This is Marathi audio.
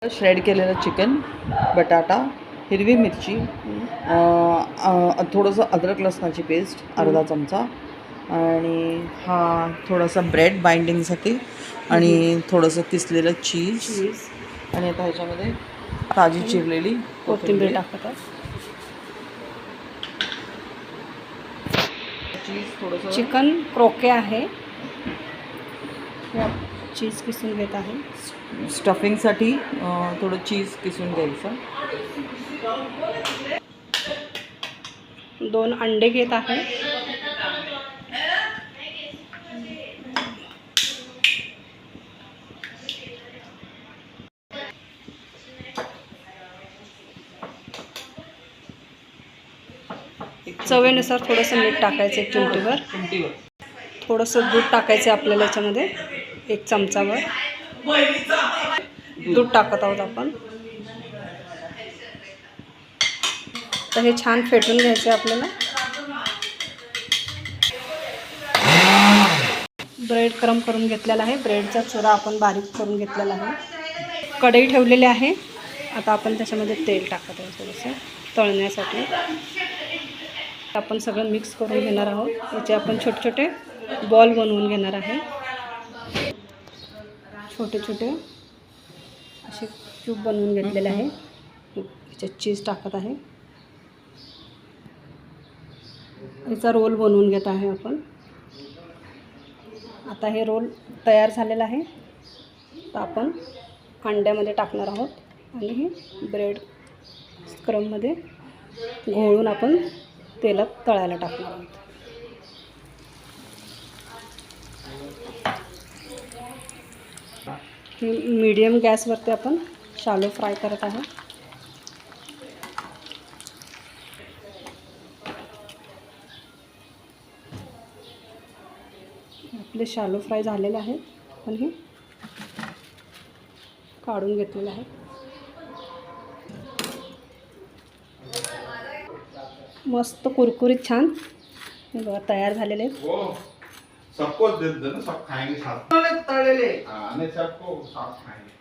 श्रेड केलेलं चिकन, बटाटा, हिरवी मिरची, थोडंसं अद्रक लसणाची पेस्ट अर्धा चमचा आणि हा थोडासा ब्रेड बाइंडिंगसाठी आणि थोडंसं किसलेलं चीज आणि आता ह्याच्यामध्ये ताजी चिरलेली कोथिंबीर टाकतात. चीज थोडंसं चिकन क्रोके आहे, चीज किसून घेत आहे. स्टफिंगसाठी थोडं चीज किसून घ्यायचं. 2 अंडे घेत आहे. चवीनुसार थोडंसं मीठ टाकायचं 1 चिमटीवर. थोडंसं दूध टाकायचं आपल्याला याच्यामध्ये 1 चमचावर. दूध टाकत आहोत आपण. तर हे छान फेटून घ्यायचं आहे आपल्याला. ब्रेड क्रम करून घेतलेला आहे. ब्रेडचा चुरा आपण बारीक करून घेतलेला आहे. कढई ठेवलेली आहे. आता आपण त्याच्यामध्ये तेल टाकत आहोत थोडंसं तळण्यासाठी. आपण सगळं मिक्स करून घेणार आहोत. याचे आपण छोटे छोटे बॉल बनवून घेणार आहे. छोटे छोटे असे क्यूब बनवून घेतलेले आहे. याच्यात चीज टाकत आहे. याचा रोल बनवून घेत आहे आपण. आता हे रोल तयार झालेला आहे. तर आपण अंड्यामध्ये टाकणार आहोत आणि हे ब्रेड क्रममध्ये घोळून आपण तेलात तळायला टाकणार आहोत. मीडियम गॅसवरती आपण शालो फ्राय करत आहोत. आपले शालो फ्राय झालेले आहेत. आपण हे काढून घेतलेलं आहे. मस्त कुरकुरीत छान हे बघा तयार झालेले आहेत. सबको दे दो ना, सब खाएंगे साथ। तळलेले हाँ, नहीं सबको साथ खाएंगे.